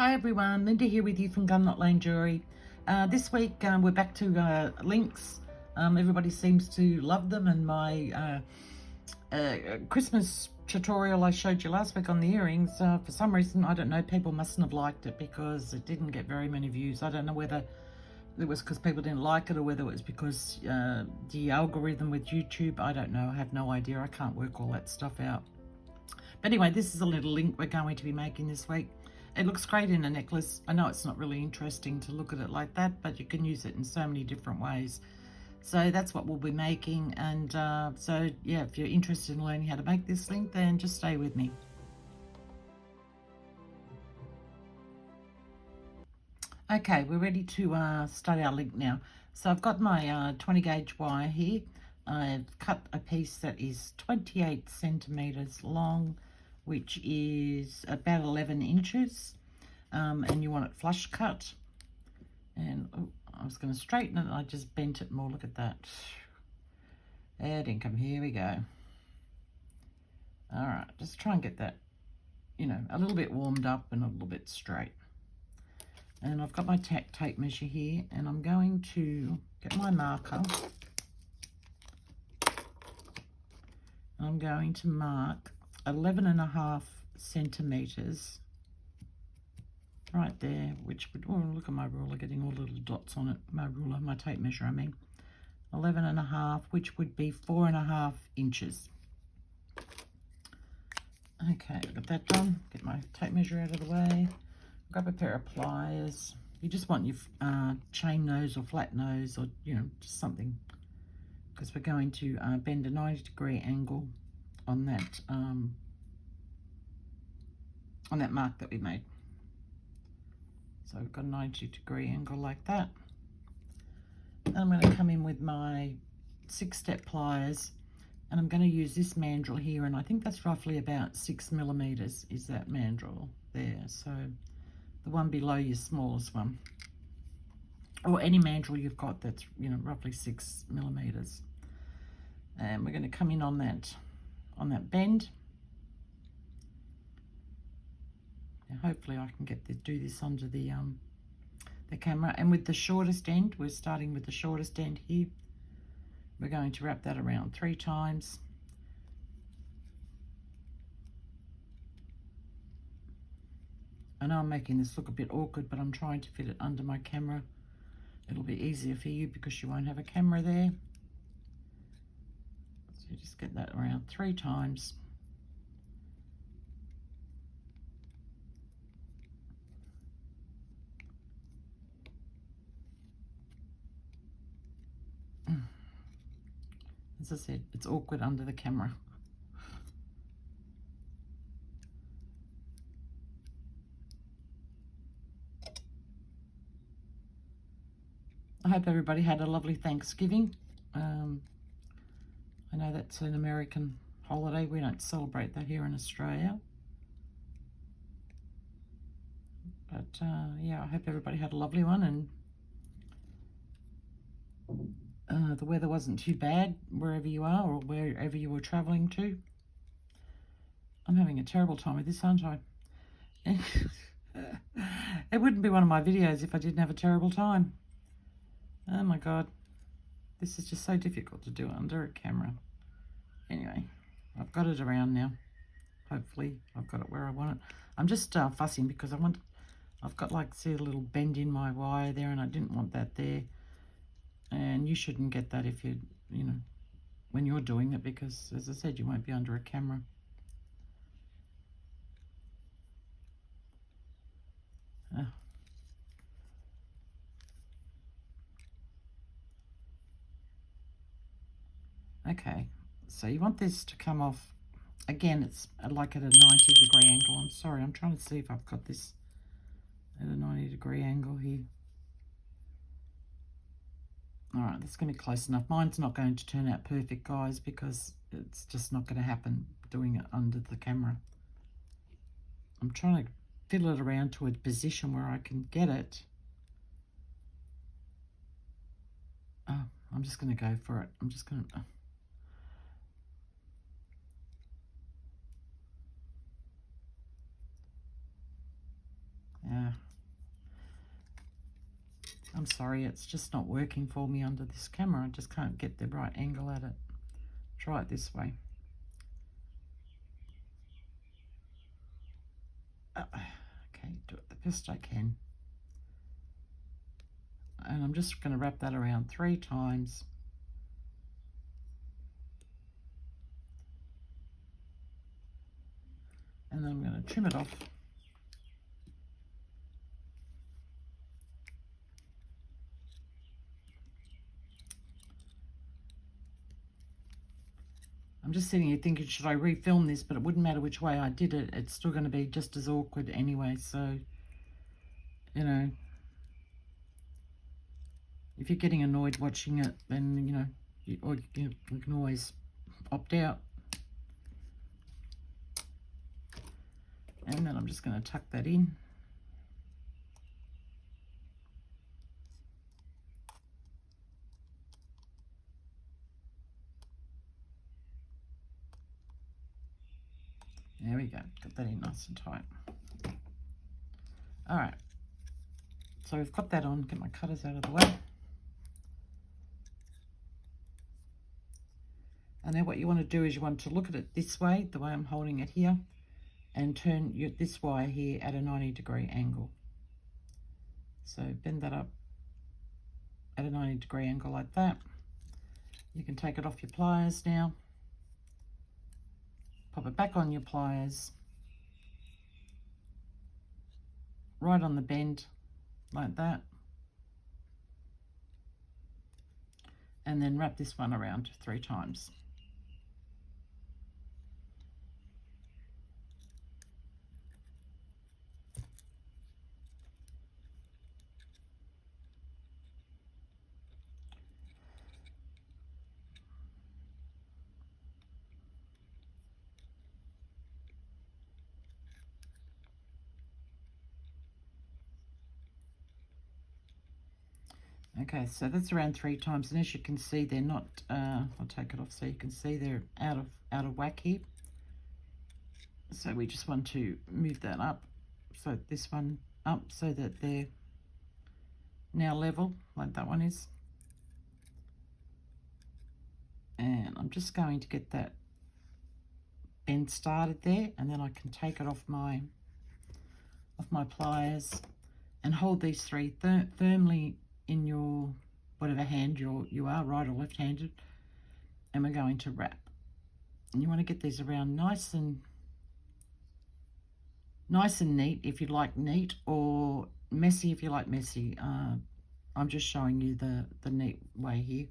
Hi everyone, Linda here with you from Gun Not Lane Jewellery. This week we're back to links. Everybody seems to love them, and my Christmas tutorial I showed you last week on the earrings, for some reason, I don't know, people mustn't have liked it because it didn't get very many views. I don't know whether it was because people didn't like it or whether it was because the algorithm with YouTube, I don't know, I have no idea. I can't work all that stuff out. But anyway, this is a little link we're going to be making this week. It looks great in a necklace. I know it's not really interesting to look at it like that, but you can use it in so many different ways. So that's what we'll be making. And so yeah, if you're interested in learning how to make this link, then just stay with me. Okay, we're ready to start our link now. So I've got my 20 gauge wire here. I've cut a piece that is 28 centimeters long, which is about 11 inches, and you want it flush cut. And I was going to straighten it, and I just bent it more. Look at that. There, dinkum. Here we go. All right, just try and get that, you know, a little bit warmed up and a little bit straight. And I've got my tape measure here, and I'm going to get my marker. I'm going to mark 11.5 centimeters right there, which would, oh, look at my ruler getting all the little dots on it. My ruler, my tape measure, I mean. 11.5, which would be 4.5 inches. Okay, got that done. Get my tape measure out of the way. Grab a pair of pliers. You just want your chain nose or flat nose, or, you know, just something, because we're going to bend a 90-degree angle on that mark that we made. So we've got a 90-degree angle like that. And I'm going to come in with my 6-step pliers, and I'm going to use this mandrel here, and I think that's roughly about 6 millimeters is that mandrel there. So the one below your smallest one, or any mandrel you've got that's, you know, roughly 6 millimeters. And we're going to come in on that bend. Now hopefully I can do this under the camera. And with the shortest end, we're starting with the shortest end here. We're going to wrap that around 3 times. I know I'm making this look a bit awkward, but I'm trying to fit it under my camera. It'll be easier for you because you won't have a camera there. So just get that around 3 times. As I said, it's awkward under the camera. I hope everybody had a lovely Thanksgiving. I know that's an American holiday. We don't celebrate that here in Australia. But yeah, I hope everybody had a lovely one, and the weather wasn't too bad wherever you are or wherever you were traveling to. I'm having a terrible time with this, aren't I? It wouldn't be one of my videos if I didn't have a terrible time. Oh my God. This is just so difficult to do under a camera. Anyway, I've got it around now. Hopefully I've got it where I want it. I'm just fussing because I've got, like, see, a little bend in my wire there, and I didn't want that there. And you shouldn't get that if you know, when you're doing it, because as I said, you won't be under a camera. Okay, so you want this to come off. Again, it's like at a 90-degree angle. I'm sorry, I'm trying to see if I've got this at a 90-degree angle here. All right, that's going to be close enough. Mine's not going to turn out perfect, guys, because it's just not going to happen doing it under the camera. I'm trying to fiddle it around to a position where I can get it. Oh, I'm just going to go for it. I'm just going to... Yeah, I'm sorry, it's just not working for me under this camera. I just can't get the right angle at it. Try it this way. Okay, do it the best I can. And I'm just going to wrap that around 3 times. And then I'm going to trim it off. I'm just sitting here thinking, should I refilm this? But it wouldn't matter which way I did it. It's still going to be just as awkward anyway. So, you know, if you're getting annoyed watching it, then, you know, you can always opt out. And then I'm just going to tuck that in. There we go, got that in nice and tight. All right, so we've got that on, get my cutters out of the way. And then what you want to do is you want to look at it this way, the way I'm holding it here, and turn this wire here at a 90-degree angle. So bend that up at a 90-degree angle like that. You can take it off your pliers now. Pop it back on your pliers. Right on the bend, like that. And then wrap this one around 3 times. Okay, so that's around 3 times, and as you can see, they're not. I'll take it off so you can see they're out of whack here. So we just want to move that up. So this one up so that they're now level, like that one is. And I'm just going to get that bend started there, and then I can take it off my pliers and hold these 3 firmly in your whatever hand you are, right or left-handed, and we're going to wrap. And you want to get these around nice and neat if you like neat, or messy if you like messy. I'm just showing you the neat way here.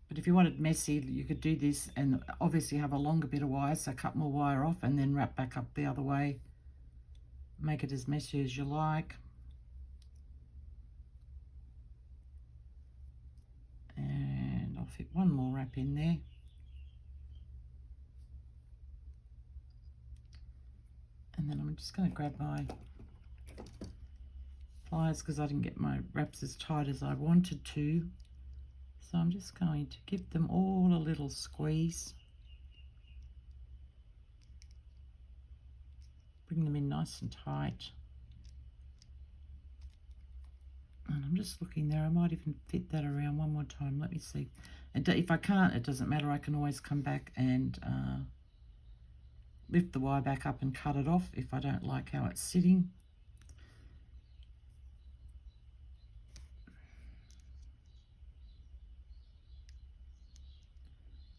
But if you wanted messy, you could do this and obviously have a longer bit of wire, so cut more wire off and then wrap back up the other way. Make it as messy as you like. And I'll fit one more wrap in there. And then I'm just going to grab my pliers because I didn't get my wraps as tight as I wanted to. So I'm just going to give them all a little squeeze. Bring them in nice and tight. And I'm just looking there. I might even fit that around one more time. Let me see. And if I can't, it doesn't matter. I can always come back and lift the wire back up and cut it off if I don't like how it's sitting.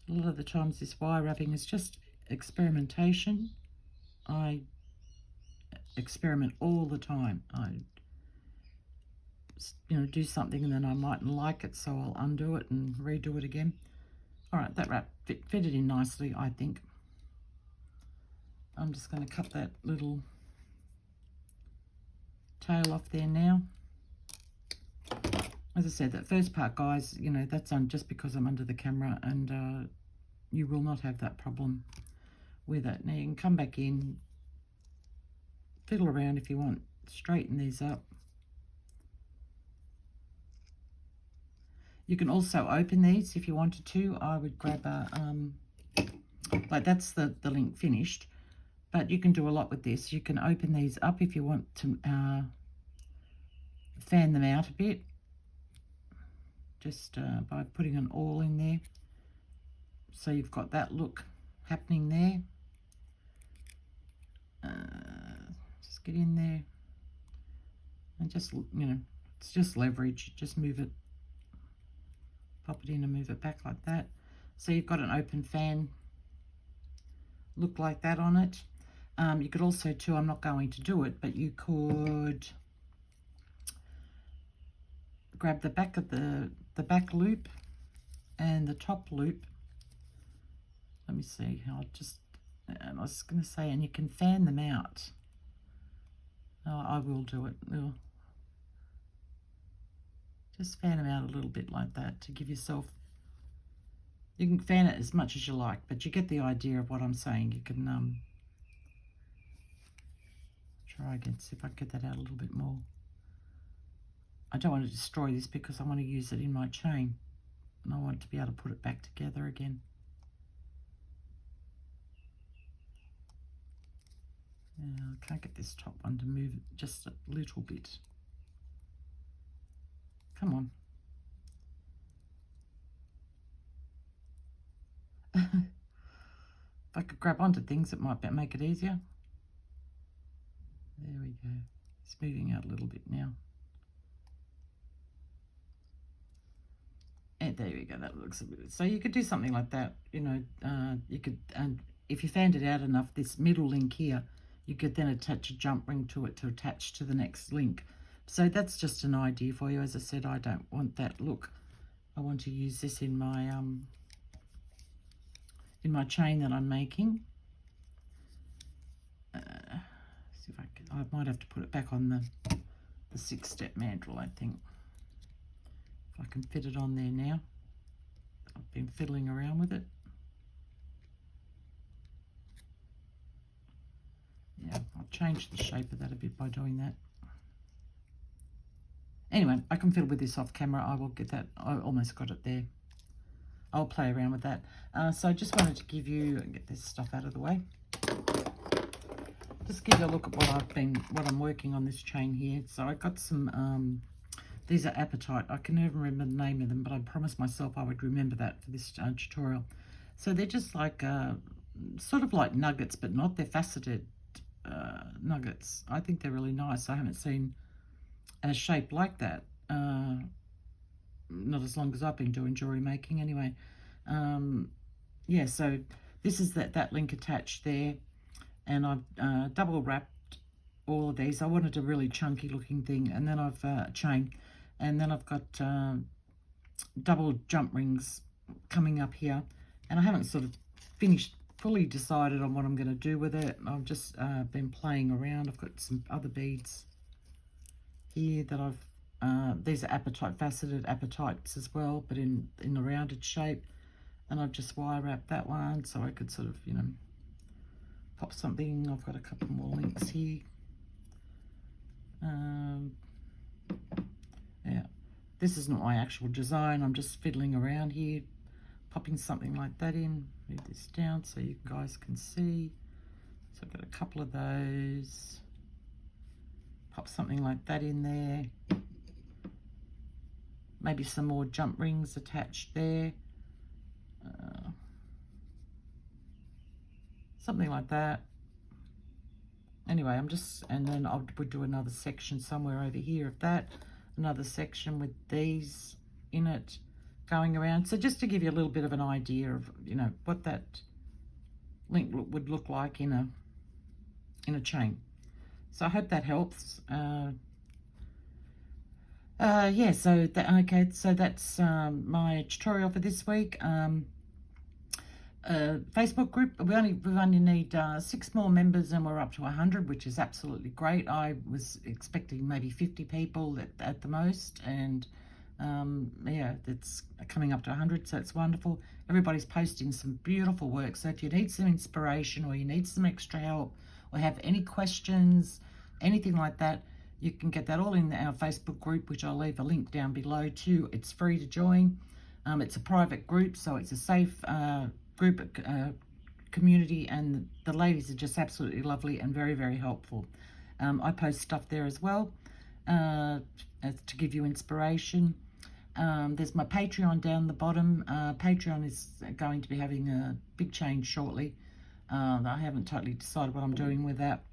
A lot of the times this wire wrapping is just experimentation. I experiment all the time. I do something and then I mightn't like it, so I'll undo it and redo it again. All right, that wrap fitted in nicely, I think. I'm just going to cut that little tail off there now. As I said, that first part, guys, that's just because I'm under the camera, and you will not have that problem with it. Now you can come back in, fiddle around if you want, straighten these up. You can also open these if you wanted to. I would grab a, like that's the link finished, but you can do a lot with this. You can open these up if you want to fan them out a bit, just by putting an awl in there. So you've got that look happening there. Just get in there and just, you know, it's just leverage. Just move it, pop it in and move it back like that. So you've got an open fan look like that on it. You could also too, I'm not going to do it, but you could grab the back of the back loop and the top loop. Let me see how and I was going to say, and you can fan them out. Oh, I will do it. Just fan them out a little bit like that to give yourself, you can fan it as much as you like, but you get the idea of what I'm saying. You can try again, see if I can get that out a little bit more. I don't want to destroy this because I want to use it in my chain, and I want to be able to put it back together again. I can't get this top one to move just a little bit. Come on. If I could grab onto things, it might make it easier. There we go. It's moving out a little bit now. And there we go. That looks a bit. So you could do something like that. You know, you could, and if you fanned it out enough, this middle link here, you could then attach a jump ring to it to attach to the next link. So that's just an idea for you. As I said, I don't want that look. I want to use this in my chain that I'm making. See if I might have to put it back on the 6-step mandrel, I think. If I can fit it on there now. I've been fiddling around with it. Yeah, I'll change the shape of that a bit by doing that. Anyway, I can fiddle with this off camera. I will get that. I almost got it there. I'll play around with that. So I just wanted to give you, get this stuff out of the way. Just give you a look at what I'm working on this chain here. So I got some, these are Appetite. I can never remember the name of them, but I promised myself I would remember that for this tutorial. So they're just like, sort of like nuggets, but not. They're faceted nuggets. I think they're really nice. I haven't seen a shape like that. Not as long as I've been doing jewelry making anyway. Yeah, so this is that link attached there, and I've double wrapped all of these. I wanted a really chunky looking thing, and then I've chain, and then I've got double jump rings coming up here, and I haven't sort of fully decided on what I'm going to do with it. I've just been playing around. I've got some other beads here that I've these are faceted appetites as well, but in a rounded shape, and I've just wire wrapped that one so I could sort of, you know, pop something. I've got a couple more links here. Yeah, this is not my actual design. I'm just fiddling around here, popping something like that in. Move this down so you guys can see. So I've got a couple of those. Pop something like that in there. Maybe some more jump rings attached there. Something like that. Anyway, and then I would do another section somewhere over here of that. Another section with these in it going around. So just to give you a little bit of an idea of, you know, what that link would look like in a chain. So I hope that helps. Yeah, so okay, so that's my tutorial for this week. Facebook group, we only need 6 more members, and we're up to 100, which is absolutely great. I was expecting maybe 50 people at the most, and yeah, it's coming up to 100, so it's wonderful. Everybody's posting some beautiful work. So if you need some inspiration, or you need some extra help, or have any questions, anything like that, you can get that all in our Facebook group, which I'll leave a link down below too. It's free to join. It's a private group, so it's a safe group community, and the ladies are just absolutely lovely and very, very helpful. I post stuff there as well. to give you inspiration. There's my Patreon down the bottom. Patreon is going to be having a big change shortly. I haven't totally decided what I'm doing with that.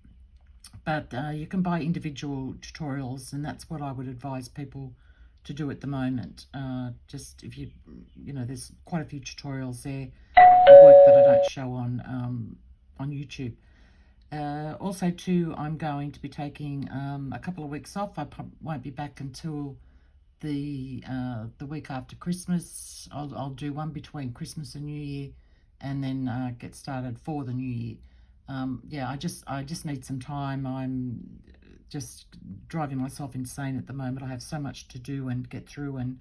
But you can buy individual tutorials, and that's what I would advise people to do at the moment. Just if you know, there's quite a few tutorials there of work that I don't show on YouTube. Also, too, I'm going to be taking a couple of weeks off. I won't be back until the week after Christmas. I'll do one between Christmas and New Year, and then get started for the New Year. Yeah, I just need some time. I'm just driving myself insane at the moment. I have so much to do and get through and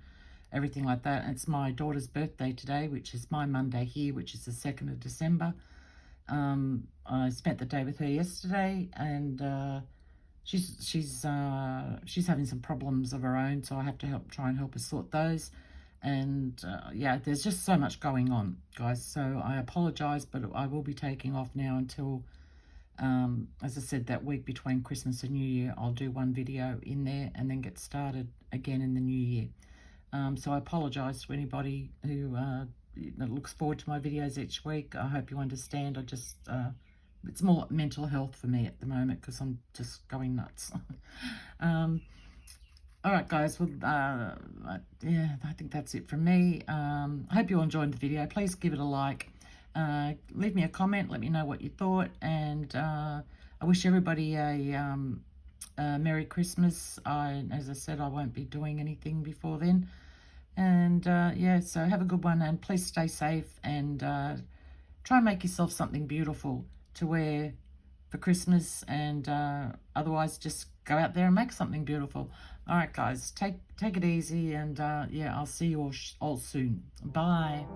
everything like that. And it's my daughter's birthday today, which is my Monday here, which is the 2nd of December. I spent the day with her yesterday, and she's having some problems of her own, so I have to try and help her sort those. And yeah, there's just so much going on, guys. So I apologize, but I will be taking off now until, as I said, that week between Christmas and New Year. I'll do one video in there and then get started again in the new year. So I apologize to anybody who looks forward to my videos each week. I hope you understand. I just it's more mental health for me at the moment because I'm just going nuts. All right, guys. Well, yeah, I think that's it from me. I hope you all enjoyed the video. Please give it a like. Leave me a comment. Let me know what you thought. And I wish everybody a Merry Christmas. As I said, I won't be doing anything before then. And yeah, so have a good one. And please stay safe and try and make yourself something beautiful to wear for Christmas, and otherwise just go out there and make something beautiful. All right, guys, take it easy, and yeah, I'll see you all soon. Bye.